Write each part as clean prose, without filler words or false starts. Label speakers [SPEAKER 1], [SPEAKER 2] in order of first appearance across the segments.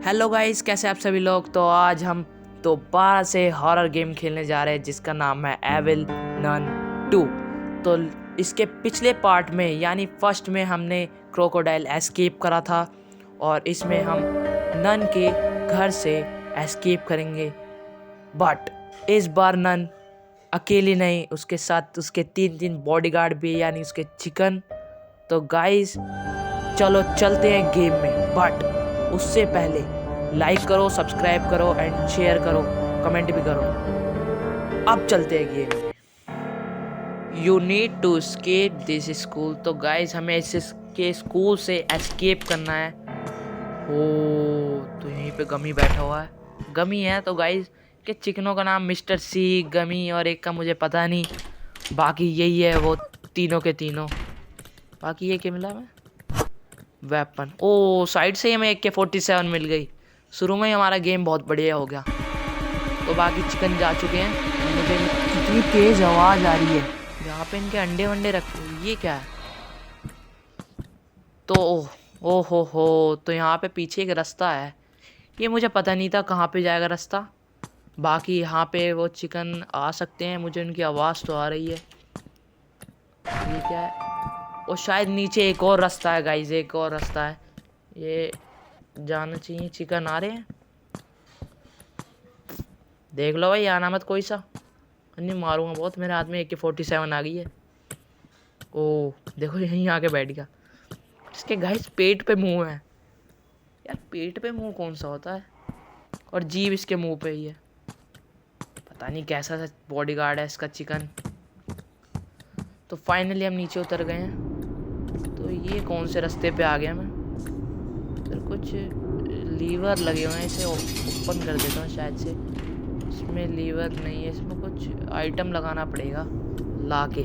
[SPEAKER 1] Hello guys, कैसे आप सभी लोग। तो आज हम दोबारा से हॉरर गेम खेलने जा रहे हैं जिसका नाम है एविल नन 2। तो इसके पिछले पार्ट में यानी फर्स्ट में हमने क्रोकोडाइल एस्केप करा था और इसमें हम नन के घर से एस्केप करेंगे। बट इस बार नन अकेली नहीं, उसके साथ उसके तीन बॉडीगार्ड भी यानी उसके चिकन। तो गाइस चलो चलते हैं गेम में, बट उससे पहले लाइक करो, सब्सक्राइब करो एंड शेयर करो, कमेंट भी करो। अब चलते हैं गेम में। You need to escape this school. तो गाइस हमें इसके स्कूल से एस्केप करना है। ओ तो यहीं पे गमी बैठा हुआ है। गमी है तो गाइस के चिकनों का नाम मिस्टर सी, गमी और एक का मुझे पता नहीं, बाकी यही है वो तीनों के तीनों। बाकी ये क्या मिला हमें? वेपन। ओ साइड से ही हमें AK-47 मिल गई। शुरू में ही हमारा गेम बहुत बढ़िया हो गया। तो बाकी चिकन जा चुके हैं। मुझे कितनी तेज आवाज आ रही है। यहाँ पे इनके अंडे वंडे रखे, ये क्या है? तो ओ हो, तो यहाँ पे पीछे एक रास्ता है। ये मुझे पता नहीं था कहाँ पे जाएगा रास्ता। बाकी यहाँ पे वो चिकन आ सकते हैं, मुझे उनकी आवाज़ तो आ रही है। ये क्या है? और शायद नीचे एक और रास्ता है गाइस, एक और रास्ता है। ये जाना चाहिए। चिकन आ रहे हैं, देख लो भाई, आना मत कोई सा, नहीं मारूंगा बहुत। मेरे हाथ में AK-47 आ गई है। ओ देखो यहीं आके बैठ गया। इसके गाइस पेट पे मुंह है। यार पेट पे मुंह कौन सा होता है? और जीभ इसके मुंह पे ही है। पता नहीं कैसा सा बॉडीगार्ड है इसका चिकन। तो फाइनली हम नीचे उतर गए हैं। तो ये कौन से रास्ते पे आ गया मैं? फिर कुछ लीवर लगे हुए हैं, इसे ओपन कर देता हूँ शायद से। इसमें लीवर नहीं है, इसमें कुछ आइटम लगाना पड़ेगा लाके,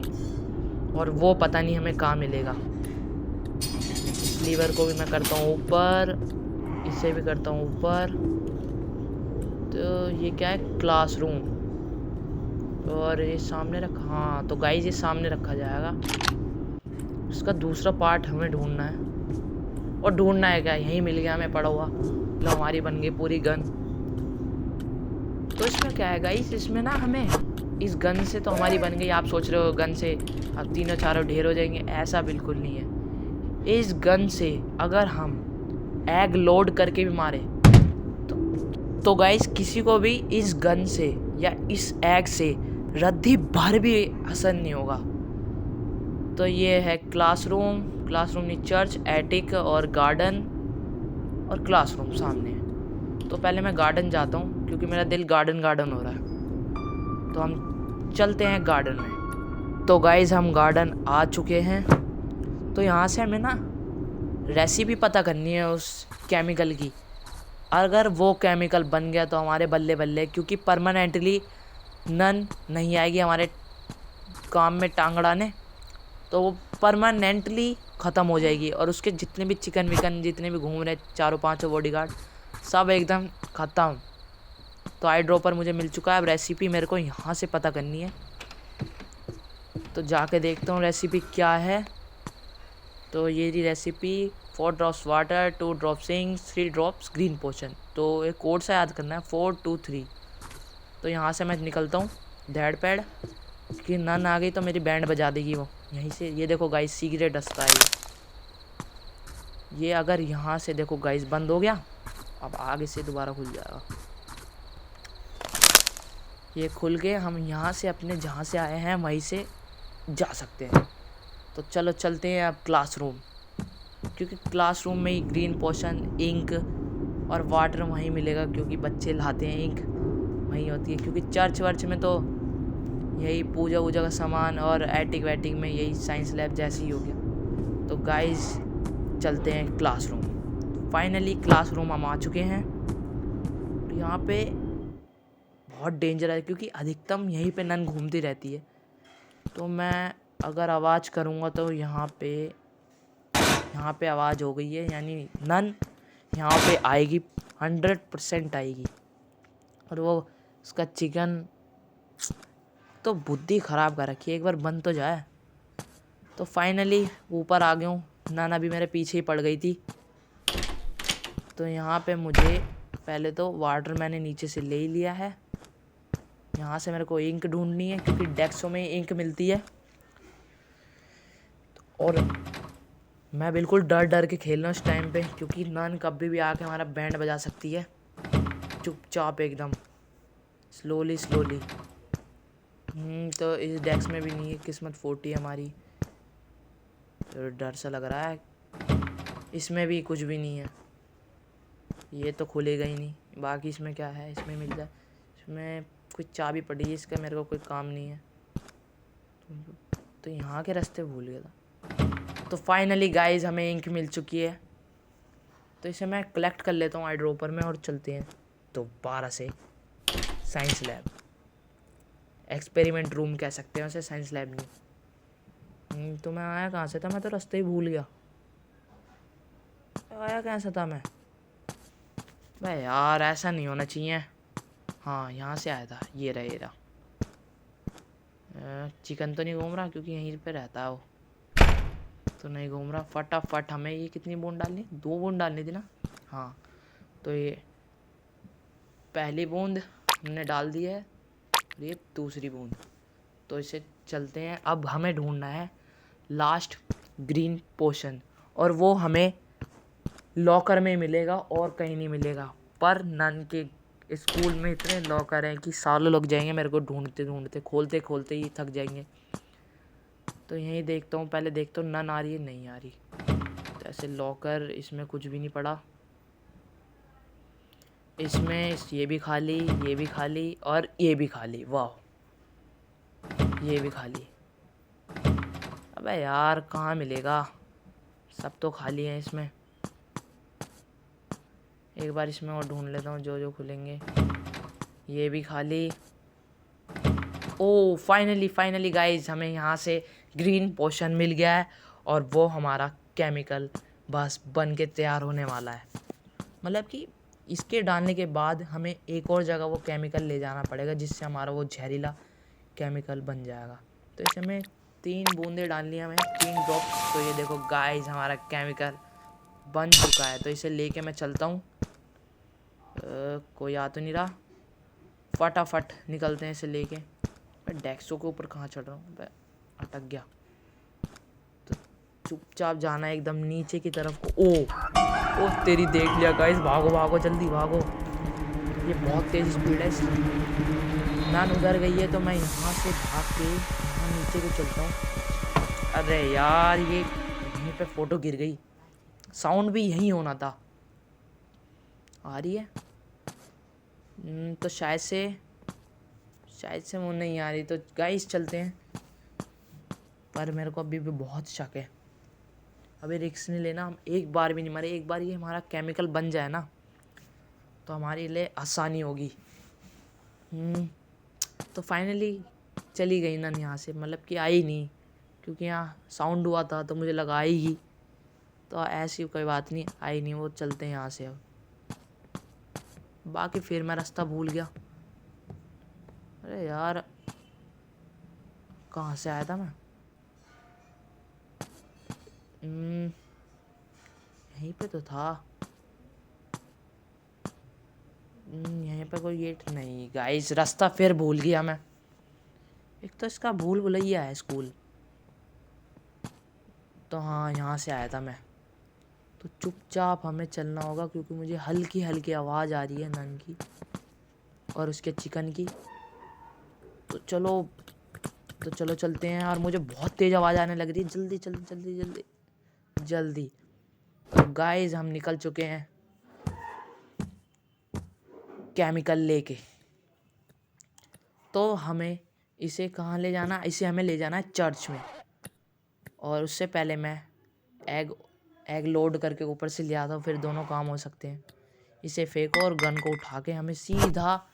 [SPEAKER 1] और वो पता नहीं हमें कहाँ मिलेगा। इस लीवर को भी मैं करता हूँ ऊपर, इसे भी करता हूँ ऊपर। तो ये क्या है? क्लासरूम। और ये सामने रखा, हाँ तो गाइस ये सामने रखा जाएगा। इसका दूसरा पार्ट हमें ढूंढना है। और ढूंढना है क्या, यहीं मिल गया हमें पड़ा हुआ। लो हमारी बन गई पूरी गन। तो इसमें क्या है गाइस, इसमें ना हमें इस गन से तो हमारी बन गई। आप सोच रहे हो गन से अब तीनों चारों ढेर हो जाएंगे, ऐसा बिल्कुल नहीं है। इस गन से अगर हम एग लोड करके भी मारे तो गाइस किसी को भी इस गन से या इस एग से रद्दी भर भी असर नहीं होगा। तो ये है क्लासरूम, क्लासरूम नहीं चर्च, एटिक और गार्डन और क्लासरूम सामने है। तो पहले मैं गार्डन जाता हूँ क्योंकि मेरा दिल गार्डन गार्डन हो रहा है। तो हम चलते हैं गार्डन में। तो गाइस हम गार्डन आ चुके हैं। तो यहाँ से हमें ना रेसिपी पता करनी है उस केमिकल की। अगर वो केमिकल बन गया तो हमारे बल्ले बल्ले, क्योंकि परमानेंटली नन नहीं आएगी हमारे काम में टांग अड़ाने। तो वो परमानेंटली ख़त्म हो जाएगी और उसके जितने भी चिकन विकन जितने भी घूम रहे चारों पांचों बॉडीगार्ड सब एकदम ख़त्म। तो आई ड्रॉपर मुझे मिल चुका है। अब रेसिपी मेरे को यहाँ से पता करनी है, तो जाके देखता हूँ रेसिपी क्या है। तो ये रही recipe, 4 drops water, 2 drops ink, 3 drops green potion. तो एक कोड सा याद करना है 423। तो यहाँ से मैं निकलता हूँ डैड पैड कि नन आ गई तो मेरी बैंड बजा देगी वो यहीं से। ये देखो गाइस सीक्रेट रास्ता है ये अगर यहाँ से देखो गाइस बंद हो गया, अब आगे से दोबारा खुल जाएगा। ये खुल गए, हम यहाँ से अपने जहाँ से आए हैं वहीं से जा सकते हैं। तो चलो चलते हैं अब क्लासरूम, क्योंकि क्लासरूम में ही ग्रीन पोशन, इंक और वाटर वहीं मिलेगा, क्योंकि बच्चे लाते हैं इंक वहीं होती है। क्योंकि चर्च वर्च में तो यही पूजा वूजा का सामान, और एटिक वैटिक में यही साइंस लैब जैसे ही हो गया। तो गाइस चलते हैं क्लासरूम। फाइनली क्लासरूम हम आ चुके हैं। तो यहाँ पे बहुत डेंजर है क्योंकि अधिकतम यहीं पे नन घूमती रहती है। तो मैं अगर आवाज़ करूँगा तो यहाँ पे आवाज़ हो गई है, यानी नन यहाँ पे आएगी, 100% आएगी। और वो उसका चिकन तो बुद्धि ख़राब कर रखी है, एक बार बन तो जाए। तो फाइनली ऊपर आ गया हूँ। नाना भी मेरे पीछे ही पड़ गई थी। तो यहाँ पे मुझे पहले तो वाटर मैंने नीचे से ले ही लिया है। यहाँ से मेरे को इंक ढूंढनी है क्योंकि डेस्कों में इंक मिलती है। और मैं बिल्कुल डर डर के खेल रहा हूँ इस टाइम पे क्योंकि नन कभी भी आके हमारा बैंड बजा सकती है। चुपचाप एकदम स्लोली स्लोली। तो इस डेस्क में भी नहीं है, किस्मत 40 है हमारी। तो डर सा लग रहा है। इसमें भी कुछ भी नहीं है, ये तो खुलेगा ही नहीं। बाकी इसमें क्या है, इसमें मिल जाए। इसमें कुछ चाबी पड़ी है, इसका मेरे को कोई काम नहीं है। तो यहाँ के रास्ते भूल गया था। तो फाइनली गाइस हमें इंक मिल चुकी है। तो इसे मैं कलेक्ट कर लेता हूँ आई ड्रॉपर में और चलते हैं दोबारा से साइंस लैब। एक्सपेरिमेंट रूम कह सकते हैं उसे, साइंस लैब नहीं। तो मैं आया कहाँ से था, मैं तो रास्ते ही भूल गया। आया कहाँ से था मैं? भाई यार ऐसा नहीं होना चाहिए। हाँ यहाँ से आया था, ये रहा। चिकन तो नहीं घूम रहा क्योंकि यहीं पे रहता है वो, तो नहीं घूम रहा। फटाफट हमें ये कितनी बूंद डालनी, 2 बूंद डालनी थी ना। हाँ तो ये पहली बूंद हमने डाल दी है, ये दूसरी बूंद। तो इसे चलते हैं। अब हमें ढूंढना है लास्ट ग्रीन पोशन, और वो हमें लॉकर में मिलेगा और कहीं नहीं मिलेगा। पर नन के स्कूल में इतने लॉकर हैं कि सालों लग जाएंगे मेरे को ढूंढते ढूंढते, खोलते खोलते ही थक जाएंगे। तो यहीं देखता हूँ, पहले देखता हूँ नन आ रही है नहीं आ रही। तो ऐसे लॉकर, इसमें कुछ भी नहीं पड़ा। इसमें ये भी खाली, ये भी खाली और ये भी खाली। वाह, ये भी खाली। अबे यार कहाँ मिलेगा, सब तो खाली है इसमें। एक बार इसमें और ढूंढ लेता हूँ जो जो खुलेंगे। ये भी खाली। ओ फाइनली गाइस हमें यहाँ से ग्रीन पोशन मिल गया है, और वो हमारा केमिकल बस बन के तैयार होने वाला है। मतलब कि इसके डालने के बाद हमें एक और जगह वो केमिकल ले जाना पड़ेगा जिससे हमारा वो जहरीला केमिकल बन जाएगा। तो इसे हमें 3 बूंदें डालनी है, हमें 3 ड्रॉप्स। तो ये देखो गाइस हमारा केमिकल बन चुका है। तो इसे लेके मैं चलता हूँ। कोई आ तो नहीं रहा, फटाफट निकलते हैं इसे लेके। मैं डेस्कों के ऊपर कहाँ चढ़ रहा हूँ, मैं अटक गया। तो चुपचाप जाना है एकदम नीचे की तरफ को। ओ तेरी, देख लिया गाइस, भागो भागो जल्दी भागो। ये बहुत तेज स्पीड है इसकी। नान उधर गई है तो मैं यहाँ से भाग के यहाँ नीचे को चलता हूँ। अरे यार ये यहीं पे फोटो गिर गई, साउंड भी यहीं होना था। आ रही है तो शायद से वो नहीं आ रही। तो गाइस चलते हैं, पर मेरे को अभी भी बहुत शक है। अभी रिस्क नहीं लेना, हम एक बार भी नहीं मरे। एक बार ये हमारा केमिकल बन जाए ना तो हमारे लिए आसानी होगी। तो फाइनली चली गई ना यहाँ से, मतलब कि आई नहीं, क्योंकि यहाँ साउंड हुआ था तो मुझे लगा आएगी। तो ऐसी कोई बात नहीं, आई नहीं वो। चलते हैं यहाँ से अब। बाकी फिर मैं रास्ता भूल गया। अरे यार कहाँ से आया था मैं? यहीं पे तो था। यहीं पे कोई गेट नहीं। गाइस रास्ता फिर भूल गया मैं। एक तो इसका भूल भुलैया है स्कूल। तो हाँ यहाँ से आया था मैं। तो चुपचाप हमें चलना होगा क्योंकि मुझे हल्की हल्की आवाज़ आ रही है नन की और उसके चिकन की। तो चलो चलते हैं। और मुझे बहुत तेज़ आवाज़ आने लग रही है। जल्दी जल्दी जल्दी जल्दी जल्दी। तो गाइस हम निकल चुके हैं केमिकल लेके। तो हमें इसे कहाँ ले जाना? इसे हमें ले जाना है चर्च में। और उससे पहले मैं एग लोड करके ऊपर से ले आता हूँ, फिर दोनों काम हो सकते हैं। इसे फेंको और गन को उठा के हमें सीधा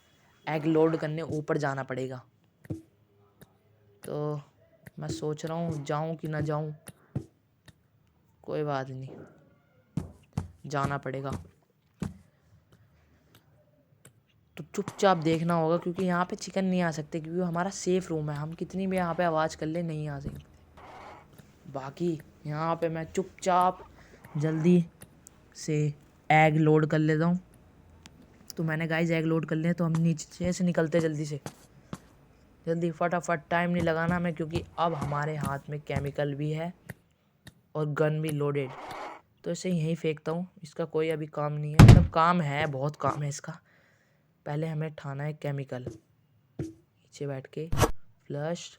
[SPEAKER 1] एग लोड करने ऊपर जाना पड़ेगा। तो मैं सोच रहा हूँ जाऊँ कि ना जाऊँ। कोई बात नहीं, जाना पड़ेगा। तो चुपचाप देखना होगा क्योंकि यहाँ पे चिकन नहीं आ सकते, क्योंकि हमारा सेफ रूम है। हम कितनी भी यहाँ पे आवाज़ कर ले नहीं आ सकते। बाकी यहाँ पे मैं चुपचाप जल्दी से एग लोड कर लेता हूँ। तो मैंने गाइस एग लोड कर लिया, तो हम नीचे से निकलते जल्दी से, जल्दी फटाफट, टाइम नहीं लगाना हमें, क्योंकि अब हमारे हाथ में केमिकल भी है और गन भी लोडेड। तो इसे यहीं फेंकता हूँ, इसका कोई अभी काम नहीं है, मतलब काम है, बहुत काम है इसका। पहले हमें ठाना है केमिकल, नीचे बैठ के फ्लश।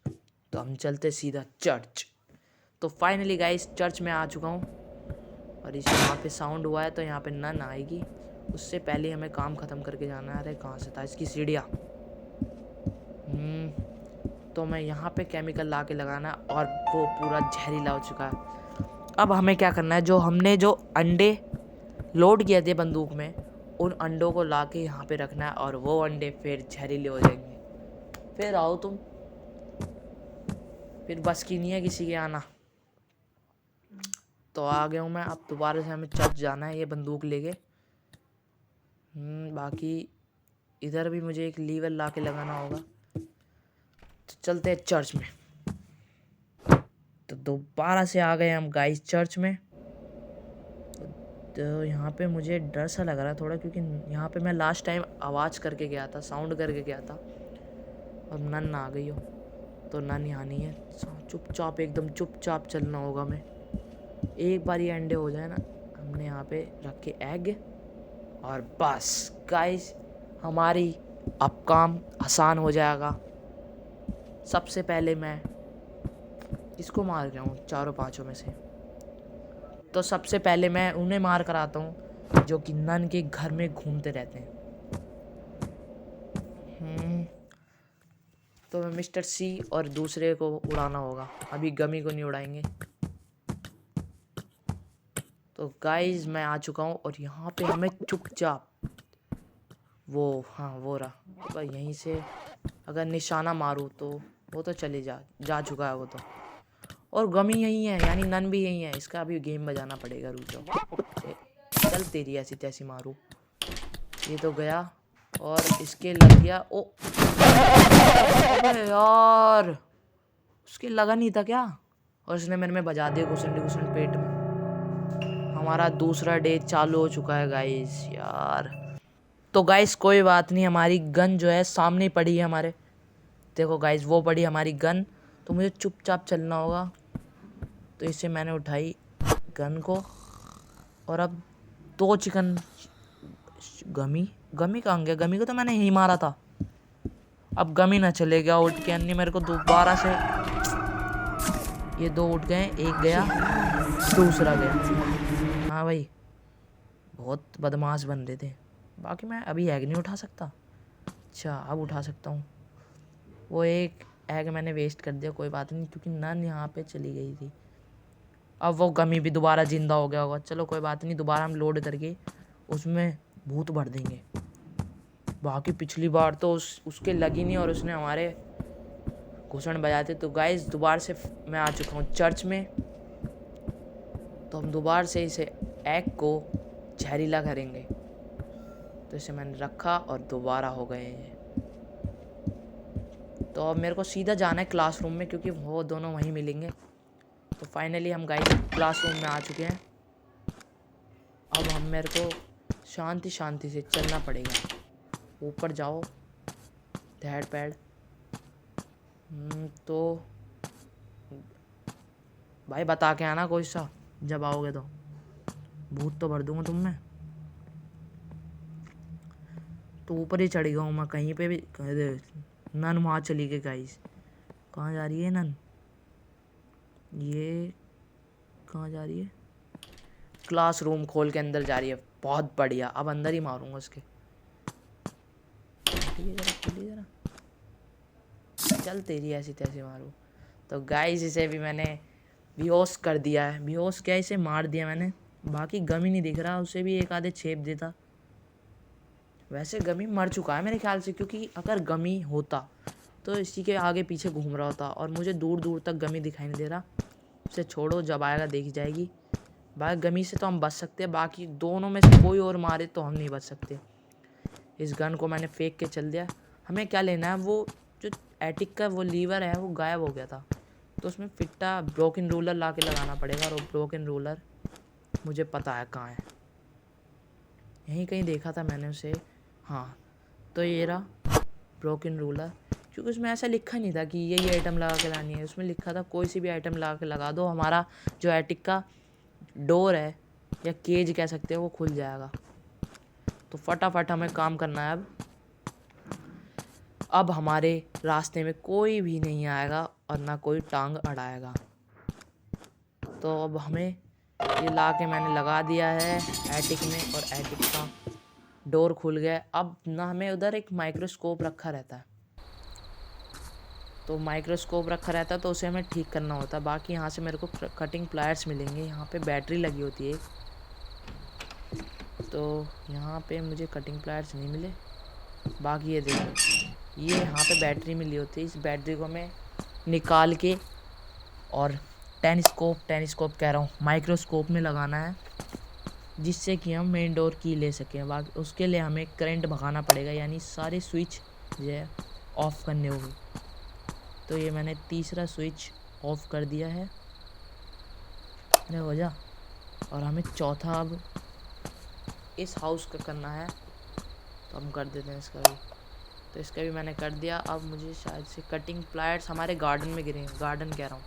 [SPEAKER 1] तो हम चलते सीधा चर्च। तो फाइनली गाइस चर्च में आ चुका हूँ, और इस यहाँ पे साउंड हुआ है तो यहाँ पे नन आएगी, उससे पहले हमें काम ख़त्म करके जाना है। अरे कहाँ से था इसकी सीढ़ियाँ। तो मैं यहाँ पे केमिकल ला के लगाना, और वो पूरा जहरीला हो चुका है। अब हमें क्या करना है, जो हमने जो अंडे लोड किए थे बंदूक में, उन अंडों को ला के यहाँ पे रखना है, और वो अंडे फिर जहरीले हो जाएंगे। फिर आओ तुम, फिर बस की नहीं है किसी के आना। तो आ गया हूँ मैं। अब दोबारा से हमें चर्च जाना है ये बंदूक लेके। बाकी इधर भी मुझे एक लीवर ला के लगाना होगा। तो चलते हैं चर्च में। तो दोबारा से आ गए हम गाइस चर्च में। तो यहाँ पे मुझे डर सा लग रहा है थोड़ा, क्योंकि यहाँ पे मैं लास्ट टाइम आवाज़ करके गया था, साउंड करके गया था, और नन आ गई हो। तो नन यहाँ नहीं है, चुपचाप, एकदम चुपचाप चलना होगा हमें। एक बार ये अंडे हो जाए ना, हमने यहाँ पे रखे एग, और बस गाइस हमारी अब काम आसान हो जाएगा। सबसे पहले मैं इसको मार गया हूँ चारों पांचों में से। तो सबसे पहले मैं उन्हें मार कर आता हूँ जो कि नन के घर में घूमते रहते हैं। तो मैं मिस्टर सी और दूसरे को उड़ाना होगा, अभी गमी को नहीं उड़ाएंगे। तो गाइस मैं आ चुका हूँ, और यहाँ पे हमें चुपचाप वो, हाँ वो रहा, तो यहीं से अगर निशाना मारूँ तो वो तो चले जा चुका है वो तो। और गमी यहीं है, यानी नन भी यहीं है। इसका अभी गेम बजाना पड़ेगा, रुक जाओ। चल तेरी ऐसी तैसी मारूँ। ये तो गया, और इसके लग गया। ओ यार, उसके लगा नहीं था क्या, और उसने मेरे में बजा दिया घुसंड पेट में। हमारा दूसरा डे चालू हो चुका है गाइस यार। तो गाइस कोई बात नहीं, हमारी गन जो है सामने पड़ी है हमारे। देखो गाइस वो पड़ी हमारी गन। तो मुझे चुपचाप चलना होगा। तो इससे मैंने उठाई गन को, और अब 2 चिकन। गमी कहाँ गया? गमी को तो मैंने यहीं मारा था। अब गमी ना चले गया उठ के, अन्य मेरे को दोबारा से। ये 2 उठ गए, एक गया, दूसरा गया। हाँ भाई, बहुत बदमाश बन रहे थे। बाकी मैं अभी एग नहीं उठा सकता। अच्छा अब उठा सकता हूँ। वो एक एग मैंने वेस्ट कर दिया, कोई बात नहीं, क्योंकि नन यहाँ पे चली गई थी। अब वो गमी भी दोबारा जिंदा हो गया होगा। चलो कोई बात नहीं, दोबारा हम लोड करके उसमें भूत भर देंगे। बाकी पिछली बार तो उसके लगी नहीं, और उसने हमारे घुसण बजाए थे। तो गाइस दोबारा से मैं आ चुका हूँ चर्च में। तो हम दोबारा से इसे एग को जहरीला करेंगे। तो इसे मैंने रखा, और दोबारा हो गए हैं। तो अब मेरे को सीधा जाना है क्लासरूम में, क्योंकि वो दोनों वहीं मिलेंगे। तो फाइनली हम गाइस क्लासरूम में आ चुके हैं। अब हम मेरे को शांति शांति से चलना पड़ेगा। ऊपर जाओ, धैड़ पैड। तो भाई बता के आना कोई सा, जब आओगे तो भूत तो भर दूंगा तुम में। तो ऊपर ही चढ़ गया हूँ मैं, कहीं पे भी। नन वहाँ चली गई गाइस। कहाँ जा रही है नन? ये कहाँ जा रही है? क्लासरूम खोल के अंदर जा रही है। बहुत बढ़िया, अब अंदर ही मारूंगा उसके। जरा चल तेरी ऐसी तैसी मारूँ। तो गाइस इसे भी मैंने बेहोश कर दिया है। बेहोश क्या, इसे मार दिया मैंने। बाकी गमी नहीं दिख रहा, उसे भी एक आधे छेप देता। वैसे गमी मर चुका है मेरे ख्याल से, क्योंकि अगर गमी होता तो इसी के आगे पीछे घूम रहा होता, और मुझे दूर दूर तक गमी दिखाई नहीं दे रहा। उसे छोड़ो, जब आएगा देखी जाएगी। भाई गमी से तो हम बच सकते हैं, बाकी दोनों में से कोई और मारे तो हम नहीं बच सकते। इस गन को मैंने फेंक के चल दिया। हमें क्या लेना है, वो जो एटिक का वो लीवर है वो गायब हो गया था। तो उसमें फिट्टा ब्रोकन रूलर ला के लगाना पड़ेगा, और वो ब्रोकन रूलर मुझे पता है कहाँ है। यहीं कहीं देखा था मैंने उसे। हाँ, तो ये रहा ब्रोकन रूलर। क्योंकि उसमें ऐसा लिखा नहीं था कि यही आइटम लगा के लानी है, उसमें लिखा था कोई सी भी आइटम लगा के लगा दो, हमारा जो एटिक का डोर है या केज कह सकते हो वो खुल जाएगा। तो फटाफट हमें काम करना है अब हमारे रास्ते में कोई भी नहीं आएगा और ना कोई टांग अड़ाएगा। तो अब हमें ये ला के मैंने लगा दिया है एटिक में और एटिक का डोर खुल गया। अब ना हमें उधर एक माइक्रोस्कोप रखा रहता है, तो माइक्रोस्कोप रखा रहता है तो उसे हमें ठीक करना होता है। बाकी यहाँ से मेरे को कटिंग प्लायर्स मिलेंगे, यहाँ पे बैटरी लगी होती है, तो यहाँ पे मुझे कटिंग प्लायर्स नहीं मिले। बाकी ये देखो, ये यहाँ पे बैटरी मिली होती है, इस बैटरी को हमें निकाल के और टेनिस्कोप कह रहा हूँ, माइक्रोस्कोप में लगाना है, जिससे कि हम मेन डोर की ले सकें। बाकी उसके लिए हमें करंट भगाना पड़ेगा, यानी सारे स्विच जो है ऑफ़ करने होंगे। तो ये मैंने तीसरा स्विच ऑफ कर दिया है, अरे हो जा। और हमें चौथा अब इस हाउस का करना है, तो हम कर देते हैं इसका भी। तो इसका भी मैंने कर दिया। अब मुझे शायद से कटिंग प्लायर्स हमारे गार्डन में गिरे हैं, गार्डन कह रहा हूँ,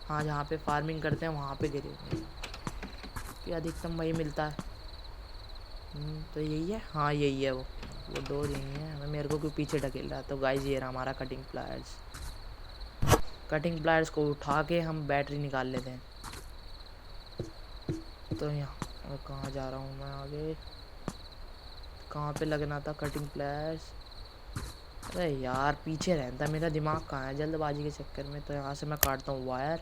[SPEAKER 1] हाँ जहाँ पे फार्मिंग करते हैं वहाँ पे गिरे हुए हैं, कि अधिकतम वही मिलता है। तो यही है, हाँ यही है वो डोर यही है। हमें मेरे को क्यों पीछे ढकेल रहा है। तो गाइस ये रहा हमारा कटिंग प्लायर्स को उठा के हम बैटरी निकाल लेते हैं। तो यहाँ कहाँ जा रहा हूँ मैं आगे, कहाँ पे लगना था कटिंग प्लायर्स। अरे यार पीछे रहता मेरा दिमाग, कहाँ है जल्दबाजी के चक्कर में। तो यहाँ से मैं काटता हूँ वायर,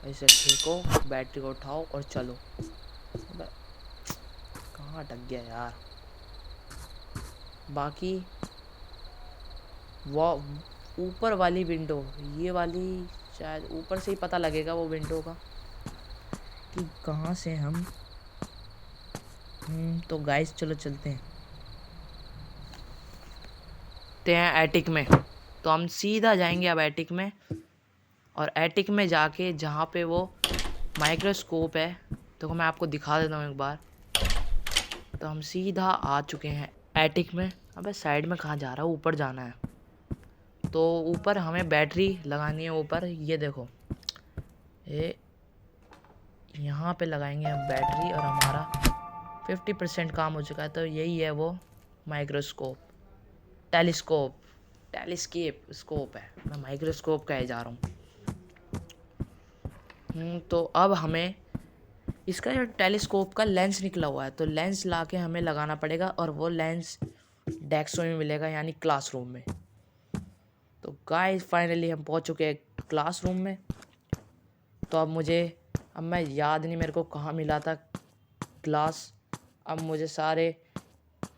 [SPEAKER 1] ऐसे खींचो, बैटरी को उठाओ और चलो। कहाँ अटक गया यार। बाकी वो ऊपर वाली विंडो, ये वाली शायद ऊपर से ही पता लगेगा वो विंडो का कि कहाँ से हम तो गाइस चलो चलते हैं एटिक में। तो हम सीधा जाएंगे अब एटिक में, और एटिक में जाके जहाँ पे वो माइक्रोस्कोप है, तो मैं आपको दिखा देता हूँ एक बार। तो हम सीधा आ चुके हैं एटिक में। अबे साइड में कहाँ जा रहा है, ऊपर जाना है। तो ऊपर हमें बैटरी लगानी है ऊपर, ये देखो ये यहाँ पे लगाएंगे हम बैटरी, और हमारा 50% काम हो चुका है। तो यही है वो माइक्रोस्कोप, टेलीस्केप स्कोप है, मैं माइक्रोस्कोप कहे जा रहा हूँ। तो अब हमें इसका जो टेलीस्कोप का लेंस निकला हुआ है, तो लेंस ला के हमें लगाना पड़ेगा, और वो लेंस डेस्क में मिलेगा, यानी क्लासरूम में। तो गाइस फाइनली हम पहुंच चुके हैं क्लासरूम में। तो अब मैं याद नहीं मेरे को कहाँ मिला था क्लास। अब मुझे सारे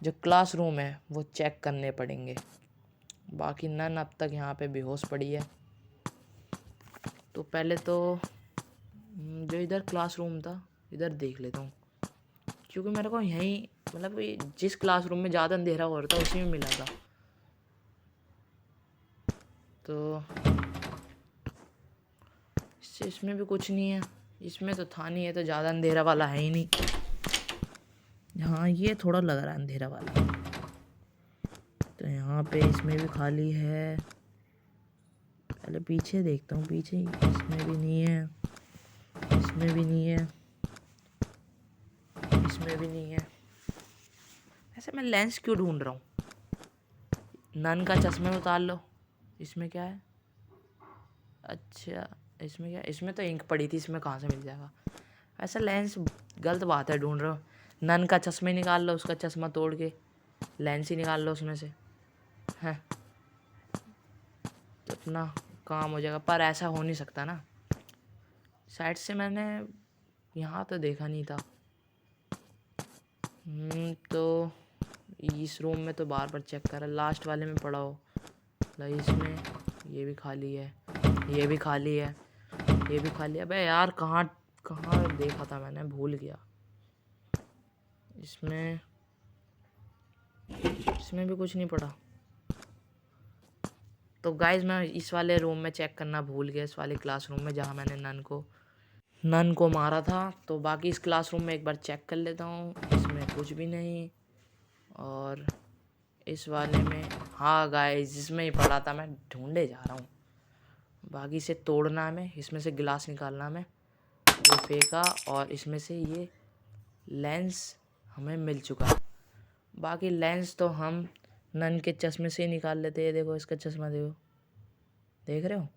[SPEAKER 1] जो क्लासरूम है वो चेक करने पड़ेंगे। बाकी नन अब तक यहाँ पे बेहोश पड़ी है। तो पहले तो जो इधर क्लासरूम था इधर देख लेता हूँ, क्योंकि मेरे को यहीं मतलब जिस क्लासरूम में ज़्यादा अंधेरा हो रहा था उसी में मिला था। तो इसमें भी कुछ नहीं है, इसमें तो था नहीं है, तो ज़्यादा अंधेरा वाला है ही नहीं। हाँ ये थोड़ा लग रहा है अंधेरा वाला। तो यहाँ पे इसमें भी खाली है, पहले पीछे देखता हूँ। पीछे इसमें भी नहीं है, इसमें भी नहीं है, इसमें भी नहीं है। ऐसे मैं लेंस क्यों ढूंढ रहा हूँ। नन का चश्मा उतार लो। इसमें क्या है, अच्छा इसमें क्या है, इसमें तो इंक पड़ी थी, इसमें कहाँ से मिल जाएगा। ऐसा लेंस गलत बात है ढूंढ रहा हूँ। नन का चश्मा ही निकाल लो, उसका चश्मा तोड़ के लेंस ही निकाल लो उसमें से, है तो अपना काम हो जाएगा। पर ऐसा हो नहीं सकता ना, साइड से मैंने यहाँ तो देखा नहीं था। तो इस रूम में तो बार बार चेक कर रहा, लास्ट वाले में पड़ा हो, इसमें ये भी खाली है, ये भी खाली है, ये भी खाली है। अबे यार कहाँ कहाँ देखा था मैंने, भूल गया। इसमें भी कुछ नहीं पड़ा। तो गाइज मैं इस वाले रूम में चेक करना भूल गया, इस वाले क्लासरूम में जहाँ मैंने नन को मारा था। तो बाकी इस क्लासरूम में एक बार चेक कर लेता हूँ। इसमें कुछ भी नहीं। और इस वाले में, हाँ गाइस, जिसमें ही पड़ा था, मैं ढूंढे जा रहा हूँ। बाकी इसे तोड़ना है हमें, इसमें से गिलास निकालना है हमें। ये फेंका और इसमें से ये लेंस हमें मिल चुका है। बाकी लेंस तो हम नन के चश्मे से ही निकाल लेते हैं। देखो इसका चश्मा, देखो, देख रहे हो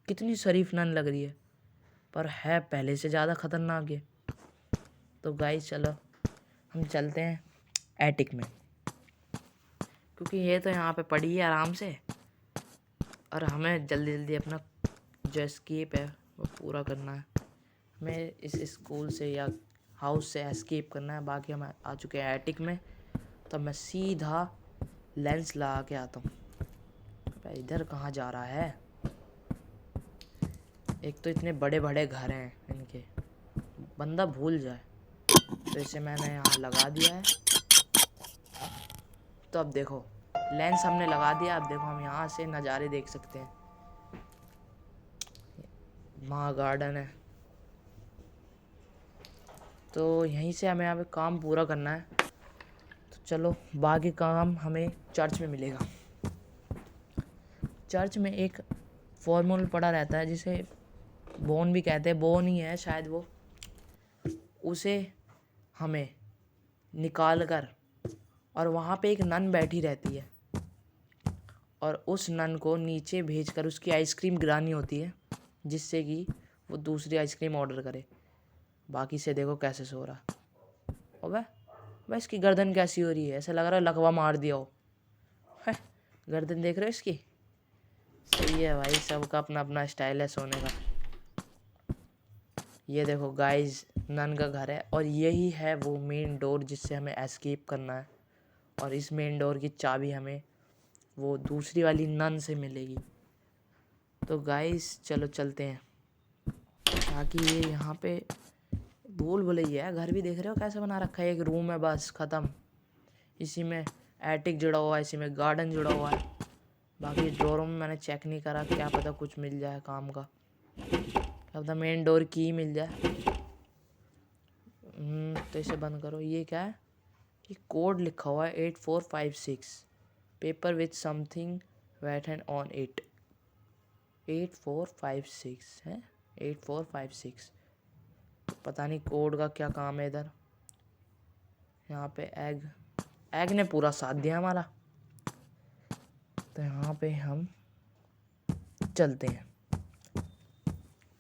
[SPEAKER 1] कितनी शरीफ नन लग रही है, पर है पहले से ज़्यादा खतरनाक है। तो गाइस चलो हम चलते हैं एटिक में, क्योंकि ये तो यहाँ पे पड़ी है आराम से, और हमें जल्दी जल्दी अपना जो एस्केप है वो पूरा करना है। हमें इस स्कूल से या हाउस से एस्केप करना है। बाकी हम आ चुके हैं एटिक में, तो मैं सीधा लेंस लगा के आता हूँ। इधर कहाँ जा रहा है? एक तो इतने बड़े बड़े घर हैं इनके, बंदा भूल जाए। तो इसे मैंने यहाँ लगा दिया है। तो अब देखो लेंस हमने लगा दिया। अब देखो हम यहाँ से नज़ारे देख सकते हैं। वहाँ गार्डन है, तो यहीं से हमें यहाँ पे काम पूरा करना है। तो चलो बाकी काम हमें चर्च में मिलेगा। चर्च में एक फॉर्मूला पड़ा रहता है जिसे बोन भी कहते हैं, बोन ही है शायद वो। उसे हमें निकाल कर, और वहाँ पे एक नन बैठी रहती है, और उस नन को नीचे भेजकर उसकी आइसक्रीम गिरानी होती है, जिससे कि वो दूसरी आइसक्रीम ऑर्डर करे। बाकी से देखो कैसे सो रहा। अबे भाई इसकी गर्दन कैसी हो रही है, ऐसा लग रहा है लकवा मार दिया हो। है गर्दन देख रहे हो इसकी? सही है भाई, सबका अपना अपना स्टाइल है सोने का। ये देखो गाइस नन का घर है, और यही है वो मेन डोर जिससे हमें एस्केप करना है। और इस मेन डोर की चाबी हमें वो दूसरी वाली नन से मिलेगी। तो गाइस चलो चलते हैं। बाकी ये यहाँ पे भूल भुलैया है, घर भी देख रहे हो कैसे बना रखा है। एक रूम है बस, ख़त्म। इसी में एटिक जुड़ा हुआ है, इसी में गार्डन जुड़ा हुआ है। बाकी ड्रॉरों में मैंने चेक नहीं करा, क्या पता कुछ मिल जाए काम का, क्या पता मेन डोर की मिल जाए। तो इसे बंद करो। ये क्या है? ये कोड लिखा हुआ है 8456, paper with something written on it. 8456 है, 8456। पता नहीं कोड का क्या काम है इधर। यहाँ पे एग ने पूरा साथ दिया हमारा। तो यहाँ पे हम चलते हैं,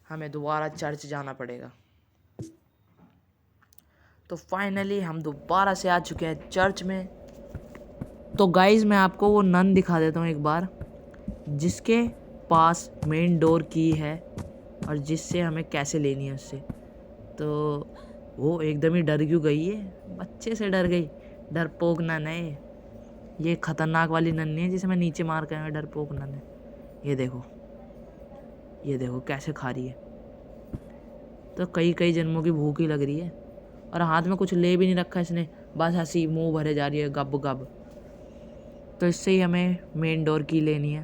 [SPEAKER 1] हमें दोबारा चर्च जाना पड़ेगा। तो फाइनली हम दोबारा से आ चुके हैं चर्च में। तो गाइज मैं आपको वो नन दिखा देता हूँ एक बार, जिसके पास मेन डोर की है, और जिससे हमें कैसे लेनी है उससे। तो वो एकदम ही डर क्यों गई है? बच्चे से डर गई, डरपोक नन है ये। खतरनाक वाली नन नहीं है जिसे मैं नीचे मार के आया, डरपोक नन है। ये देखो, ये देखो कैसे खा रही है। तो कई कई जन्मों की भूख ही लग रही है, और हाथ में कुछ ले भी नहीं रखा इसने, बस हंसी मुंह भरे जा रही है गब गब। तो इससे ही हमें मेन डोर की लेनी है,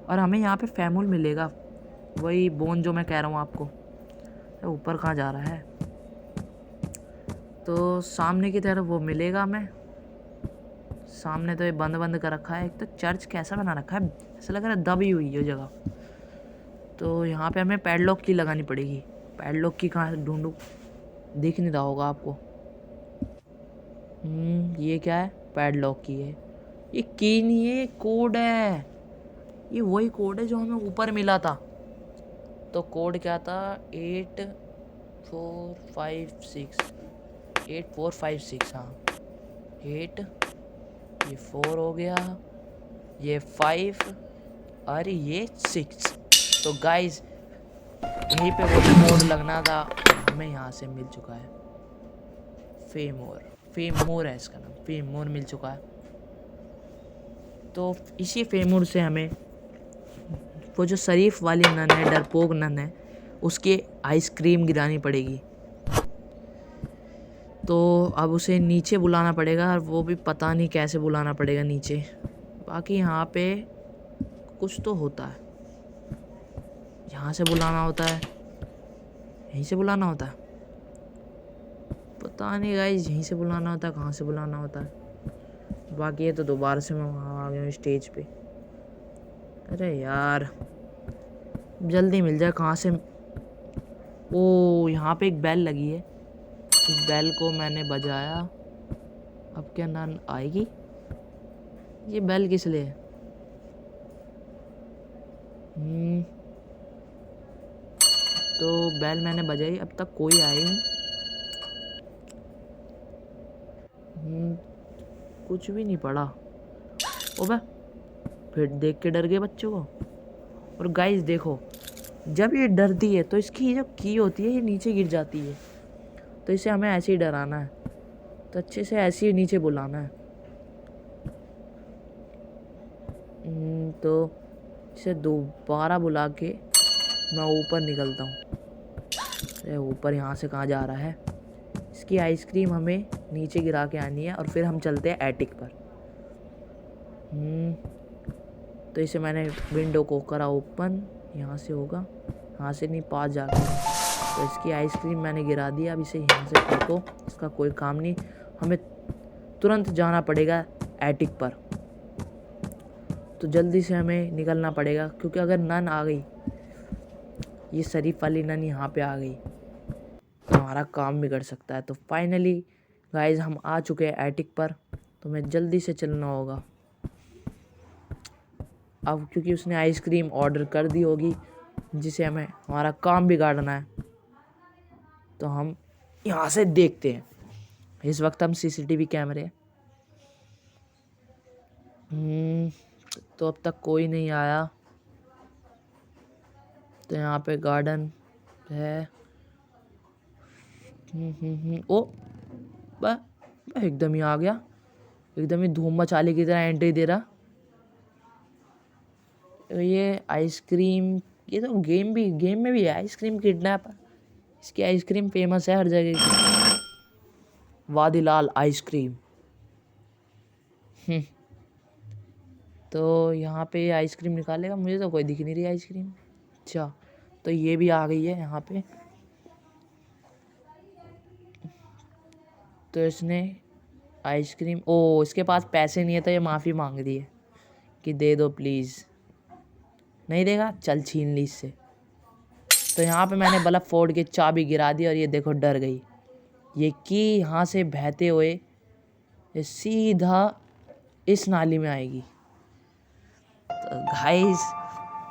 [SPEAKER 1] और हमें यहाँ पे फैमूल मिलेगा, वही बोन जो मैं कह रहा हूँ आपको। ऊपर कहाँ जा रहा है? तो सामने की तरफ वो मिलेगा हमें। सामने तो ये बंद बंद कर रखा है। एक तो चर्च कैसा बना रखा है, ऐसा लग रहा है दबी हुई है जगह। तो यहाँ पे हमें पैडलॉक की लगानी पड़ेगी। पैडलॉक की कहाँ ढूंढूं? दिख नहीं रहा होगा आपको। ये क्या है? पैडलॉक की है। ये की नहीं है, ये कोड है। ये वही कोड है जो हमें ऊपर मिला था। तो कोड क्या था? 8456। हाँ 8, ये 4 हो गया, ये 5 और ये 6। तो गाइज यहीं पे वो कोड लगना था, हमें यहाँ से मिल चुका है। फेमोर है इसका नाम, फेमोर मिल चुका है। तो इसी फेमोर से हमें वो जो शरीफ वाली नन है, डरपोक नन है, उसकी आइसक्रीम गिरानी पड़ेगी। तो अब उसे नीचे बुलाना पड़ेगा, और वो भी पता नहीं कैसे बुलाना पड़ेगा नीचे। बाकी यहाँ पे कुछ तो होता है, यहाँ से बुलाना होता है, यहीं से बुलाना होता है, पता नहीं गाइस, यहीं से बुलाना होता है, कहाँ से बुलाना होता है। बाकी ये तो दोबारा से मैं वहाँ आ गया हूँ स्टेज पे। अरे यार जल्दी मिल जाए, कहाँ से। ओ यहाँ पे एक बेल लगी है, इस बेल को मैंने बजाया। अब क्या नन आएगी? ये बेल किस लिए है? तो बेल मैंने बजाई, अब तक कोई आया नहीं। कुछ भी नहीं पड़ा। ओबे फिर देख के डर गए बच्चों को। और गाइस देखो, जब ये डरती है तो इसकी जो की होती है ये नीचे गिर जाती है। तो इसे हमें ऐसे ही डराना है, तो अच्छे से ऐसे ही नीचे बुलाना है। तो इसे दोबारा बुला के मैं ऊपर निकलता हूँ। अरे ऊपर यहाँ से कहाँ जा रहा है? इसकी आइसक्रीम हमें नीचे गिरा के आनी है और फिर हम चलते हैं एटिक पर। तो इसे मैंने विंडो को करा ओपन, यहाँ से होगा, यहाँ से नहीं, पास जाकर। तो इसकी आइसक्रीम मैंने गिरा दिया। अब इसे यहाँ से फेंको, इसका कोई काम नहीं। हमें तुरंत जाना पड़ेगा एटिक पर। तो जल्दी से हमें निकलना पड़ेगा, क्योंकि अगर नन आ गई, ये शरीफ वाली नन यहाँ पे आ गई, तो हमारा काम बिगड़ सकता है। तो फाइनली गाइज हम आ चुके हैं एटिक पर। तो हमें जल्दी से चलना होगा अब, क्योंकि उसने आइसक्रीम ऑर्डर कर दी होगी, जिसे हमें हमारा काम बिगाड़ना है। तो हम यहाँ से देखते हैं। इस वक्त हम सीसीटीवी कैमरे, तो अब तक कोई नहीं आया। तो यहाँ पे गार्डन है। ओ एकदम ही आ गया, एकदम ही धूम मचाले की तरह एंट्री दे रहा। ये आइसक्रीम, ये तो गेम में भी है आइसक्रीम किडनैपर। इसकी आइसक्रीम फेमस है हर जगह की, वादीलाल आइसक्रीम। तो यहाँ पे आइसक्रीम निकालेगा, मुझे तो कोई दिख नहीं रही आइसक्रीम। अच्छा तो ये भी आ गई है यहाँ पे। तो इसने आइसक्रीम, ओ इसके पास पैसे नहीं है, तो ये माफ़ी मांग रही है कि दे दो प्लीज़। नहीं देगा, चल छीन ली इससे। तो यहाँ पे मैंने बल्ब फोड़ के चाबी गिरा दी और ये देखो डर गई। ये की यहाँ से बहते हुए ये सीधा इस नाली में आएगी। तो गाइस,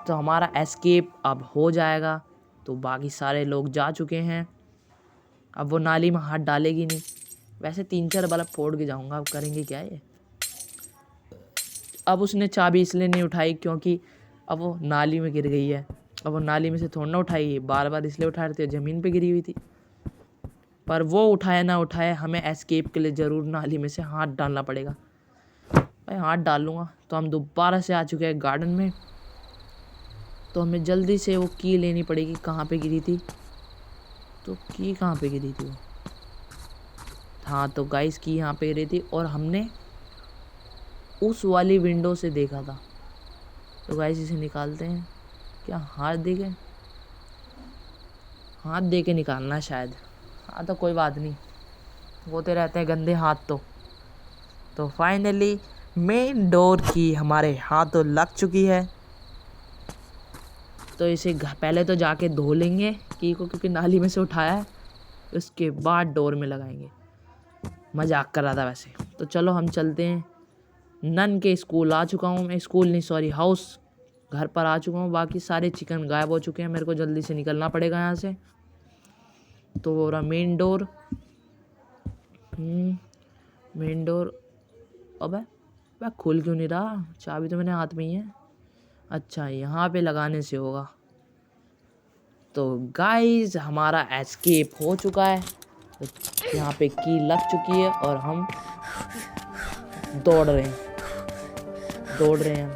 [SPEAKER 1] तो हमारा एस्केप अब हो जाएगा। तो बाकी सारे लोग जा चुके हैं, अब वो नाली में हाथ डालेगी नहीं। वैसे 3-4 बल्ब फोड़ के जाऊंगा, अब करेंगे क्या ये। अब उसने चाबी इसलिए नहीं उठाई क्योंकि अब वो नाली में गिर गई है। अब वो नाली में से थोड़ा ना उठाई, बार बार इसलिए उठा रहे थे, ज़मीन पे गिरी हुई थी। पर वो उठाए ना उठाए, हमें एस्केप के लिए ज़रूर नाली में से हाथ डालना पड़ेगा। भाई हाथ डाल लूँगा। तो हम दोबारा से आ चुके हैं गार्डन में। तो हमें जल्दी से वो की लेनी पड़ेगी। कहाँ पे गिरी थी? तो की कहाँ पे गिरी थी वो? हाँ तो गाइस की यहाँ पे गिरी थी और हमने उस वाली विंडो से देखा था। तो गाइस इसे निकालते हैं। क्या हाथ दे के? हाथ दे के निकालना है शायद। हाँ तो कोई बात नहीं, होते रहते हैं गंदे हाथ। तो फाइनली मेन डोर की हमारे हाथों लग चुकी है। तो इसे पहले तो जाके धो लेंगे की को, क्योंकि नाली में से उठाया है। उसके बाद डोर में लगाएंगे। मजाक कर रहा था वैसे। तो चलो हम चलते हैं। नन के स्कूल आ चुका हूँ मैं, स्कूल नहीं सॉरी हाउस, घर पर आ चुका हूँ। बाकी सारे चिकन गायब हो चुके हैं, मेरे को जल्दी से निकलना पड़ेगा यहाँ से। तो वो रहा मेन डोर। मेन डोर, अबे वह खुल क्यों नहीं रहा? चाबी तो मेरे हाथ में ही है। अच्छा यहाँ पे लगाने से होगा। तो गाइस हमारा एस्केप हो चुका है। तो यहाँ पे की लग चुकी है और हम दौड़ रहे हैं हम।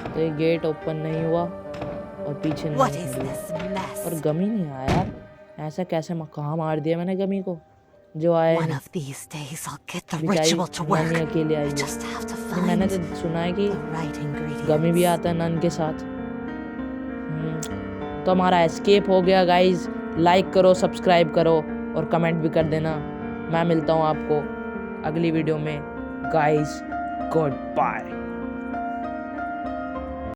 [SPEAKER 1] तो ये गेट ओपन नहीं हुआ और पीछे नहीं हुआ। और गमी नहीं आया यार, ऐसा कैसे कहाँ मार दिया मैंने गमी को, जो आया नहीं। बेचारी अकेले आई है। मैंने तो सुना है कि गमी भी आता है नन के साथ। तो हमारा एस्केप हो गया गाइज। लाइक करो, सब्सक्राइब करो। और कमेंट भी कर देना। मैं मिलता हूँ आपको अगली वीडियो में। Guys, good bye.